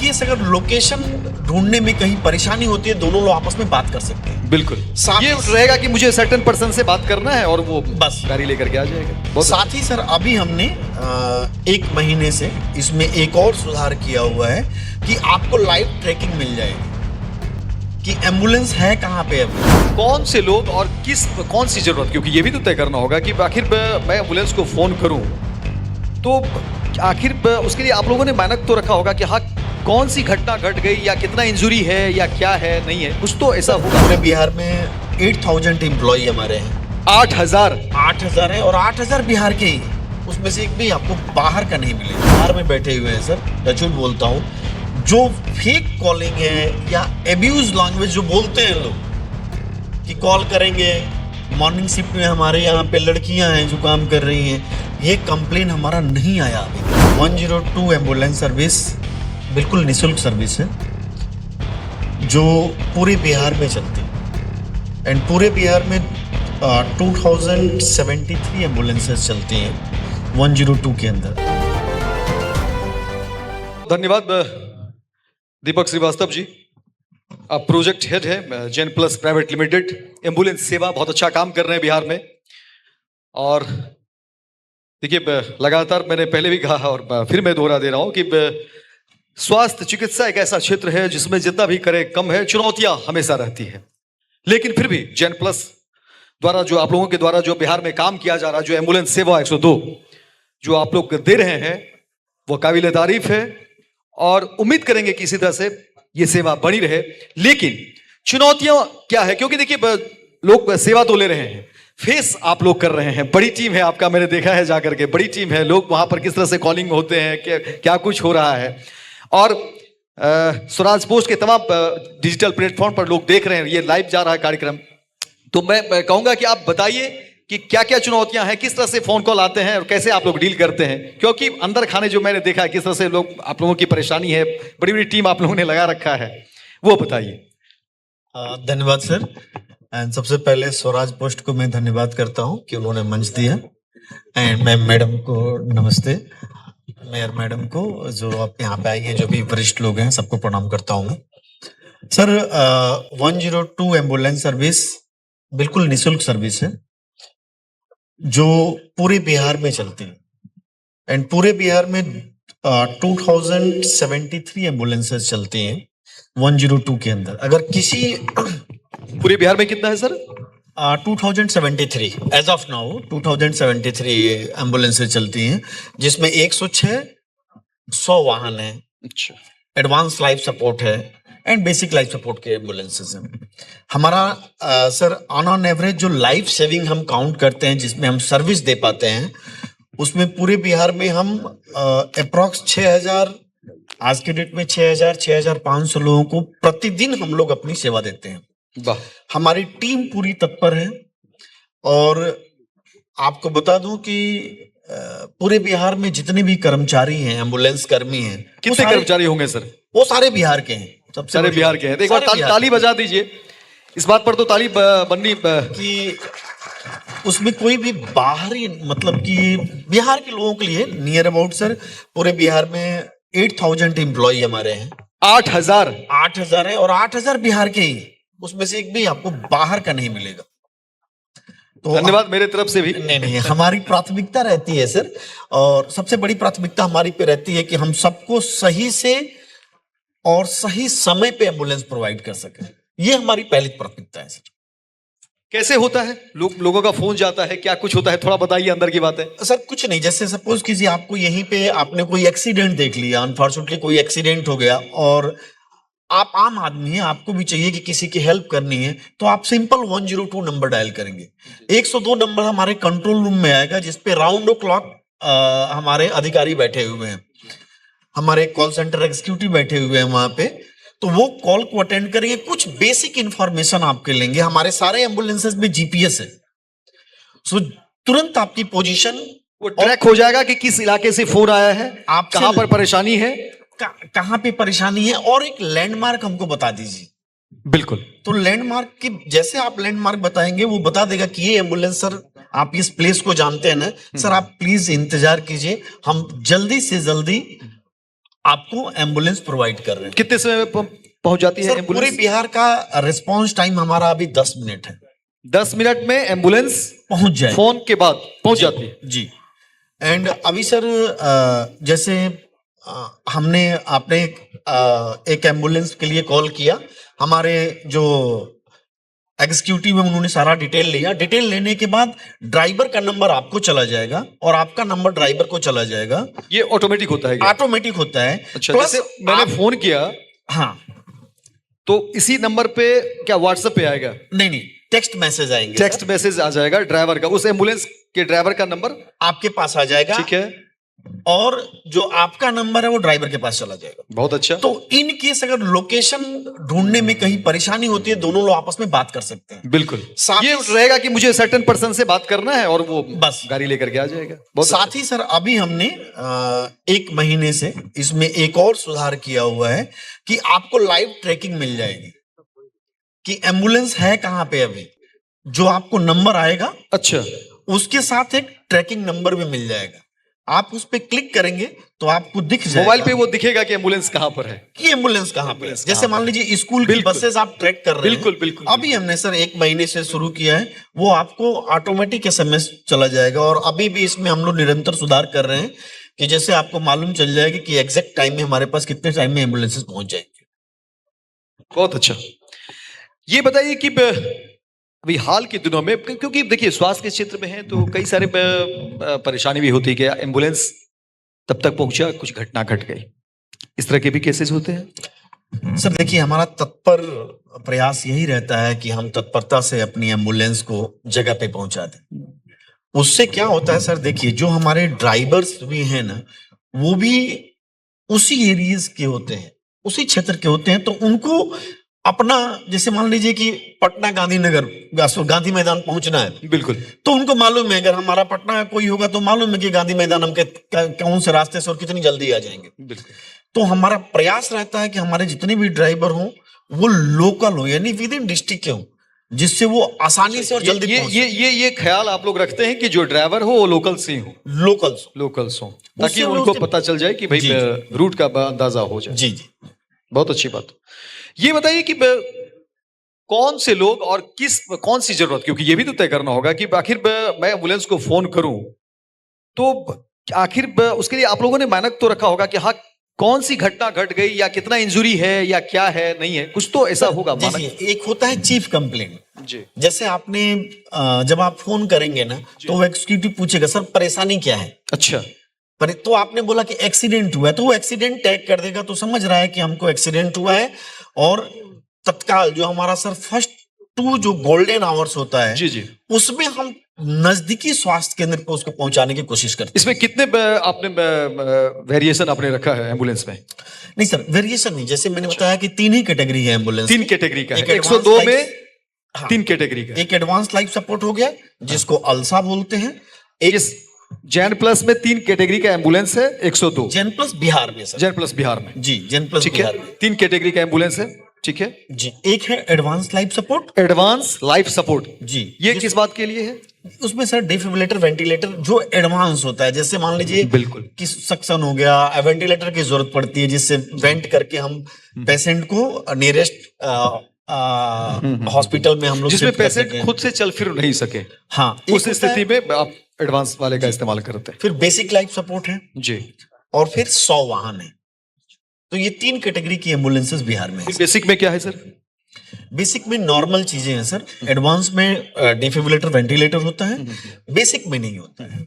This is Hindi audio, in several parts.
केस अगर लोकेशन ढूंढने में कहीं परेशानी होती है, दोनों लोग आपस में बात कर सकते हैं। बिल्कुल साथ ये ही- रहेगा कि मुझे सर्टेन पर्सन से बात करना है और वो बस। गाड़ी लेकर के आ जाएगा। बहुत साथ ही सर अभी हमने 1 महीने से इसमें एक और सुधार किया हुआ है कि आपको लाइव ट्रैकिंग मिल जाएगी कि एम्बुलेंस है कहाँ पे अब। कौन से लोग और कौन सी जरूरत, क्योंकि ये भी तो तय करना होगा कि आखिर मैं एम्बुलेंस को फोन करूं तो आखिर उसके लिए आप लोगों ने मानक तो रखा होगा कि हाँ कौन सी घटना घट गई या कितना इंजुरी है या क्या है नहीं है, कुछ तो ऐसा होगा। पूरे बिहार में 8000 एम्प्लॉय हमारे हैं। 8,000 है और 8000 बिहार के ही, उसमें से एक भी आपको बाहर का नहीं मिलेगा। बिहार में बैठे हुए हैं सर, झूठ बोलता हूँ, जो फेक कॉलिंग है या एब्यूज लैंग्वेज जो बोलते हैं लोग कि कॉल करेंगे, मॉर्निंग शिफ्ट में हमारे यहाँ पे लड़कियां हैं जो काम कर रही हैं, ये कंप्लेन हमारा नहीं आया अभी। 102 एम्बुलेंस सर्विस बिल्कुल निःशुल्क सर्विस है जो पूरे बिहार में चलती है एंड पूरे बिहार में 2073 एम्बुलेंसेस चलती हैं 102 के अंदर। धन्यवाद दीपक श्रीवास्तव जी, आप प्रोजेक्ट हेड है जेन प्लस प्राइवेट लिमिटेड। एम्बुलेंस सेवा बहुत अच्छा काम कर रहे हैं बिहार में। और देखिए लगातार मैंने पहले भी कहा और फिर मैं दोहरा दे रहा हूं कि स्वास्थ्य चिकित्सा एक ऐसा क्षेत्र है जिसमें जितना भी करे कम है, चुनौतियां हमेशा रहती है, लेकिन फिर भी जेन प्लस द्वारा जो आप लोगों के द्वारा जो बिहार में काम किया जा रहा है, जो एम्बुलेंस सेवा 102 जो आप लोग दे रहे हैं वो काबिल तारीफ है और उम्मीद करेंगे कि इसी तरह से ये सेवा बनी रहे। लेकिन चुनौतियां क्या है, क्योंकि देखिए लोग सेवा तो ले रहे हैं, फेस आप लोग कर रहे हैं, बड़ी टीम है आपका, मैंने देखा है जाकर के, बड़ी टीम है, लोग वहां पर किस तरह से कॉलिंग होते हैं, क्या कुछ हो रहा है। और स्वराज पोस्ट के तमाम डिजिटल प्लेटफॉर्म पर लोग देख रहे हैं, ये लाइव जा रहा है कार्यक्रम। तो मैं कहूंगा कि आप बताइए कि क्या क्या चुनौतियां हैं, किस तरह से फोन कॉल आते हैं और कैसे आप लोग डील करते हैं, क्योंकि अंदर खाने जो मैंने देखा है किस तरह से लोग आप लोगों की परेशानी है, बड़ी बड़ी टीम आप लोगों ने लगा रखा है, वो बताइए। धन्यवाद सर। एंड सबसे पहले स्वराज पोस्ट को मैं धन्यवाद करता हूं कि उन्होंने मंच दिया। एंड मैं मैडम को नमस्ते, मेयर मैडम को जो आप यहाँ पे आई हैं, जो भी वरिष्ठ लोग हैं, सबको प्रणाम करता हूँ सर। 102 एम्बुलेंस सर्विस बिल्कुल निःशुल्क सर्विस है जो पूरे बिहार में चलती है एंड पूरे बिहार में 2073 एम्बुलेंसेस चलती हैं 102 के अंदर। अगर किसी पूरे बिहार में कितना है sir? 2073 as of now 2073 ambulances चलती हैं, जिसमें 106 100 वाहन है, अच्छा, एडवांस लाइफ सपोर्ट है एंड बेसिक लाइफ सपोर्ट के एम्बुलेंसेस हैं। हमारा सर ऑन एवरेज जो लाइफ सेविंग हम काउंट करते हैं, जिसमें हम सर्विस दे पाते हैं, उसमें पूरे बिहार में हम अप्रॉक्स 6000, आज के डेट में 6500 लोगों को प्रतिदिन हम लोग अपनी सेवा देते हैं। वाह। हमारी टीम पूरी तत्पर है और आपको बता दूं कि पूरे बिहार में जितने भी कर्मचारी हैं, एम्बुलेंस कर्मी हैं, कितने कर्मचारी होंगे सर? वो सारे बिहार के हैं, सबसे सारे बड़ी बिहार बात। के हैं। तो एक बार सारे बिहार ताली बजा दीजिए, इस बात पर तो ताली बननी कि उसमें कोई भी बाहरी, मतलब कि बिहार के लोगों के लिए नियर अबाउट सर पूरे बिहार में 8000 एम्प्लॉय हमारे हैं। 8,000 है और 8000 बिहार के ही, उसमें से एक भी आपको बाहर का नहीं मिलेगा। तो धन्यवाद मेरे तरफ से भी। नहीं, हमारी प्राथमिकता रहती है सर, और सबसे बड़ी प्राथमिकता हमारी पे रहती है कि हम सबको सही से और सही समय पे एम्बुलेंस प्रोवाइड कर सकें। ये हमारी पहली प्राथमिकता है सर। कैसे होता है, लोगों का फोन जाता है, क्या कुछ होता है, थोड़ा बताइए अंदर की बात है। सर कुछ नहीं, जैसे सपोज कीजिए आपको यहीं पे आपने कोई एक्सीडेंट देख लिया, अनफॉर्चुनेटली कोई एक्सीडेंट हो गया और आप आम आदमी हैं, आपको भी चाहिए कि किसी की हेल्प करनी है, तो आप सिंपल 102 नंबर डायल करेंगे। 102 नंबर हमारे कंट्रोल रूम में आएगा, जिसपे राउंड द क्लॉक हमारे अधिकारी बैठे हुए हैं, हमारे कॉल सेंटर एग्जीक्यूटिव बैठे हुए हैं वहां पे। तो वो कॉल को अटेंड करेंगे, कुछ बेसिक इंफॉर्मेशन आपके लेंगे। हमारे सारे एम्बुलेंसेस में जीपीएस है, सो तुरंत आपकी पोजीशन वो ट्रैक हो जाएगा कि किस इलाके से फोन आया है, आप कहां पर परेशानी है, कहां पे परेशानी है, और एक लैंडमार्क हमको बता दीजिए। बिल्कुल। तो लैंडमार्क की, जैसे आप लैंडमार्क बताएंगे वो बता देगा कि ये एम्बुलेंस सर, आप इस प्लेस को जानते हैं ना सर, आप प्लीज इंतजार कीजिए, हम जल्दी से जल्दी आपको एम्बुलेंस प्रोवाइड कर रहे हैं। कितने समय में पहुंच जाती है सर पूरे एम्बुलेंस? बिहार का रिस्पांस टाइम हमारा अभी 10 मिनट है। 10 मिनट में एम्बुलेंस पहुंच जाए फोन के बाद पहुंच जाती है। जी। एंड अभी सर जैसे हमने आपने एक एम्बुलेंस के लिए कॉल किया, हमारे जो एग्जीक्यूटिव है उन्होंने सारा डिटेल लिया। डिटेल लेने के बाद ड्राइवर का नंबर आपको चला जाएगा और आपका नंबर ड्राइवर को चला जाएगा। ये ऑटोमेटिक होता है क्या? ऑटोमेटिक होता है। अच्छा, प्लस जैसे मैंने फोन किया हाँ तो इसी नंबर पे क्या व्हाट्सएप पे आएगा? नहीं, टेक्स्ट मैसेज आएंगे। टेक्स्ट मैसेज आ जाएगा ड्राइवर का, उस एम्बुलेंस के ड्राइवर का नंबर आपके पास आ जाएगा। ठीक है, और जो आपका नंबर है वो ड्राइवर के पास चला जाएगा। बहुत अच्छा। तो इन केस अगर लोकेशन ढूंढने में कहीं परेशानी होती है, दोनों लोग आपस में बात कर सकते हैं। बिल्कुल, साथ ये ही- रहेगा कि मुझे सर्टेन पर्सन से बात करना है और वो बस गाड़ी लेकर के आ जाएगा। बहुत साथ ही सर अभी हमने 1 महीने से इसमें एक और सुधार किया हुआ है कि आपको लाइव ट्रैकिंग मिल जाएगी कि एम्बुलेंस है कहां पे। अभी जो आपको नंबर आएगा अच्छा, उसके साथ एक ट्रैकिंग नंबर भी मिल जाएगा। आप उस पे क्लिक करेंगे तो आपको दिख जाएगा मोबाइल पे वो दिखेगा कि एम्बुलेंस कहाँ पर है। कि एम्बुलेंस कहां पे है। एम्बुलेंस जैसे कहाँ मान पर लीजिए स्कूल की बिल्कुल। बसेस आप ट्रैक कर रहे हैं। बिल्कुल, बिल्कुल, अभी हमने सर 1 महीने से शुरू किया है, वो आपको ऑटोमेटिक एसएमएस चला जाएगा। और अभी भी इसमें हम लोग निरंतर सुधार कर रहे हैं कि जैसे आपको मालूम चल जाएगा कि एग्जैक्ट टाइम में हमारे पास कितने टाइम में एम्बुलेंसेस पहुंच जाएंगे। बहुत अच्छा। ये बताइए कि अभी हाल के दिनों में, क्योंकि देखिए स्वास्थ्य के क्षेत्र में है तो कई सारे परेशानी भी होती है कि एम्बुलेंस तब तक पहुंचा कुछ घटना घट गई, इस तरह के भी केसेस होते हैं। सर देखिए, हमारा तत्पर प्रयास यही रहता है कि हम तत्परता से अपनी एम्बुलेंस को जगह पे पहुंचा दें। उससे क्या होता है सर, देखिए जो हमारे ड्राइवर्स भी हैं ना, वो भी उसी एरियाज के होते हैं, उसी क्षेत्र के होते हैं। तो उनको अपना, जैसे मान लीजिए कि पटना गांधीनगर गांधी मैदान पहुंचना है, बिल्कुल, तो उनको मालूम है अगर हमारा पटना का कोई होगा तो मालूम है कि गांधी मैदान हम कौन से रास्ते से और कितनी जल्दी आ जाएंगे। बिल्कुल। तो हमारा प्रयास रहता है कि हमारे जितने भी ड्राइवर हों वो लोकल हो, यानी विद इन डिस्ट्रिक्ट के हों, जिससे वो आसानी से और जल्दी ये पहुंच ये ये ये ख्याल आप लोग रखते हैं कि जो ड्राइवर हो वो लोकल से हो, लोकल्स। लोकल्स हो, ताकि उससे उनको उसके- पता चल जाए कि भाई जी, रूट का अंदाजा हो जाए। जी जी। बहुत अच्छी बात। ये बताइए कि कौन से लोग और कौन सी जरूरत, क्योंकि ये भी तो तय करना होगा कि आखिर मैं एम्बुलेंस को फोन करूं तो आखिर उसके लिए आप लोगों ने मानक तो रखा होगा कि हाँ कौन सी घटना घट गई या कितना इंजुरी है या क्या है, नहीं है, कुछ तो ऐसा होगा जी मानक। जी, एक होता है चीफ कंप्लेंट। जी, जैसे आपने जब आप फोन करेंगे ना तो वो एक्जीक्यूटिव पूछेगा सर परेशानी क्या है। अच्छा, पर तो आपने बोला कि एक्सीडेंट हुआ है, तो वो एक्सीडेंट टैग कर देगा, तो समझ रहा है कि हमको एक्सीडेंट हुआ है। और तत्काल जो हमारा सर फर्स्ट 2 जो गोल्डन आवर्स होता है, जी जी, उसमें हम नजदीकी स्वास्थ्य केंद्र पर उसको पहुंचाने की कोशिश करते हैं। इसमें कितने आपने वेरिएशन आपने रखा है एम्बुलेंस में? नहीं सर, वेरिएशन नहीं, जैसे मैंने बताया कि 3 ही कैटेगरी है एम्बुलेंस। 3 कैटेगरी का है। एक 102 advanced में हाँ, 3 कैटेगरी का। एक एडवांस लाइफ सपोर्ट हो गया जिसको अल्सा बोलते हैं। इस जैन प्लस में 3 कैटेगरी का एम्बुलेंस है, 102 जेन प्लस बिहार में सर। जैन प्लस बिहार में। जी, जेन प्लस ठीक है, बिहार में 3 कैटेगरी का एम्बुलेंस है। ठीक है जी। एक है advance life support. Advance life support जी, ये किस बात के लिए है? उसमें सर डिफिब्रिलेटर वेंटिलेटर जो एडवांस होता है, जैसे मान लीजिए बिल्कुल, कि सक्शन हो गया, वेंटिलेटर की जरूरत पड़ती है जिससे वेंट करके हम पेशेंट को नियरेस्ट हॉस्पिटल में हम लोग जिसमें शिफ्ट कर पेशेंट सकें। खुद से चल फिर नहीं सके, हाँ, उस स्थिति में आप एडवांस वाले का इस्तेमाल करते हैं। फिर बेसिक लाइफ सपोर्ट है जी, और फिर 100 वाहन है। तो ये 3 कैटेगरी की एम्बुलेंसेस बिहार में है। बेसिक में क्या है सर? बेसिक में नॉर्मल चीजें हैं सर, एडवांस में डिफिब्रिलेटर वेंटिलेटर होता है, बेसिक में नहीं होता है।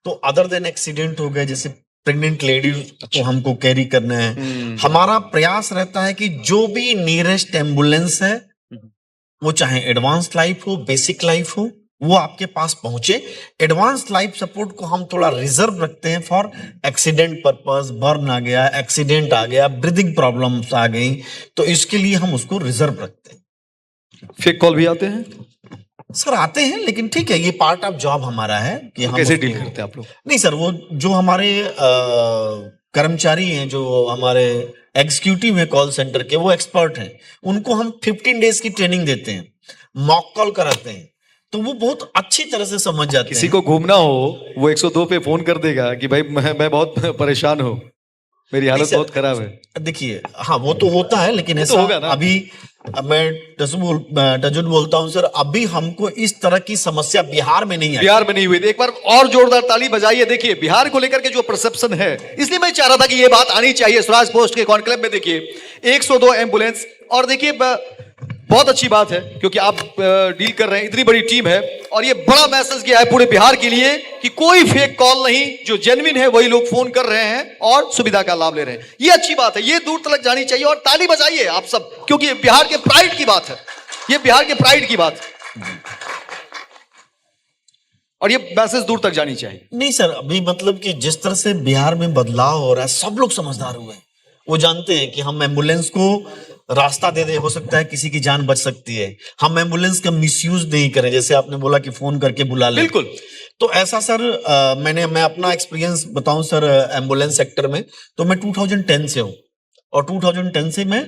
तो अदर देन एक्सीडेंट हो गए, जैसे प्रेग्नेंट लेडीज को हमको कैरी करना है, हमारा प्रयास रहता है कि जो भी नियरेस्ट एम्बुलेंस है, वो चाहे एडवांस लाइफ हो, बेसिक लाइफ हो, वो आपके पास पहुंचे। एडवांस लाइफ सपोर्ट को हम थोड़ा रिजर्व रखते हैं फॉर एक्सीडेंट पर्पस, बर्न आ गया, एक्सीडेंट आ गया, ब्रीदिंग प्रॉब्लम्स आ गई, तो इसके लिए हम उसको रिजर्व रखते हैं। फेक कॉल भी आते हैं सर? आते हैं, लेकिन ठीक है, ये पार्ट ऑफ जॉब हमारा है कि हम कैसे उसको- डील करते हैं आप लोग? नहीं सर, वो जो हमारे कर्मचारी हैं, जो हमारे एग्जीक्यूटिव हैं कॉल सेंटर के, वो एक्सपर्ट हैं। उनको हम 15 डेज की ट्रेनिंग देते हैं, मॉक कॉल कराते हैं, तो वो बहुत अच्छी तरह से समझ जाते किसी हैं। को घूमना हो वो 102 पे फोन कर देगा कि भाई मैं बहुत परेशान हूँ, मेरी हालत सर, बहुत खराब है। देखिए हाँ वो तो होता है, लेकिन तो ऐसा होगा ना। अभी मैं टजुन बोलता हूँ सर, अभी हमको इस तरह की समस्या बिहार में नहीं आई। बिहार में नहीं हुई थी। एक बार और जोरदार ताली बजाइए। देखिए बिहार को लेकर के जो परसेप्शन है, इसलिए मैं चाह रहा था कि ये बात आनी चाहिए स्वराज पोस्ट के कॉन्क्लेव में। देखिए 102 एम्बुलेंस, और देखिए बहुत अच्छी बात है क्योंकि आप डील कर रहे हैं, इतनी बड़ी टीम है, और ये बड़ा मैसेज गया है पूरे बिहार के लिए कि कोई फेक कॉल नहीं, जो जेन्युइन है वही लोग फोन कर रहे हैं और सुविधा का लाभ ले रहे हैं। ये अच्छी बात है, ये दूर तक जानी चाहिए, और ताली बजाइए आप सब, क्योंकि ये बिहार के प्राइड की बात है, ये बिहार के प्राइड की बात है, और ये मैसेज दूर तक जानी चाहिए। नहीं सर, अभी मतलब कि जिस तरह से बिहार में बदलाव हो रहा है, सब लोग समझदार हुए हैं। वो जानते हैं कि हम एम्बुलेंस को रास्ता दे दे, हो सकता है किसी की जान बच सकती है। हम एम्बुलेंस का मिसयूज नहीं करें, जैसे आपने बोला कि फोन करके बुला लें। बिल्कुल। तो ऐसा सर मैं अपना एक्सपीरियंस बताऊं सर, एम्बुलेंस सेक्टर में तो मैं 2010 से हूं, और 2010 से मैं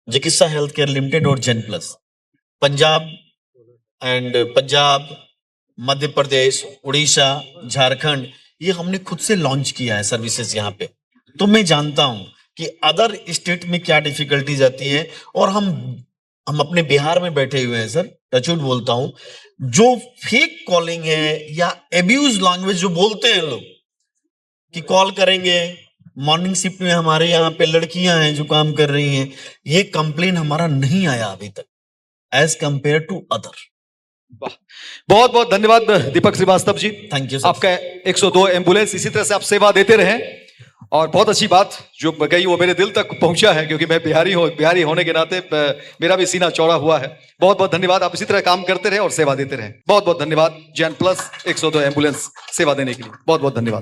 चिकित्सा हेल्थ केयर लिमिटेड और जेन प्लस पंजाब मध्य प्रदेश, उड़ीसा, झारखंड, ये हमने खुद से लॉन्च किया है सर्विसेज यहाँ पे। तो मैं जानता हूं कि अदर स्टेट में क्या डिफिकल्टीज आती है, और हम अपने बिहार में बैठे हुए हैं सर, टचवुड बोलता हूं, जो फेक कॉलिंग है या एब्यूज लैंग्वेज जो बोलते हैं लोग कि कॉल करेंगे, मॉर्निंग शिफ्ट में हमारे यहाँ पे लड़कियां हैं जो काम कर रही हैं, ये कंप्लेन हमारा नहीं आया अभी तक एज कंपेयर टू अदर। बहुत बहुत धन्यवाद Deepak Srivastava ji. Thank you sir. आपका 102 एम्बुलेंस इसी तरह से आप सेवा देते रहें, और बहुत अच्छी बात जो गई वो मेरे दिल तक पहुंचा है, क्योंकि मैं बिहारी होने के नाते मेरा भी सीना चौड़ा हुआ है। बहुत बहुत धन्यवाद, आप इसी तरह काम करते रहे और सेवा देते रहे। बहुत बहुत धन्यवाद जेन प्लस 102 एम्बुलेंस सेवा देने के लिए, बहुत बहुत धन्यवाद।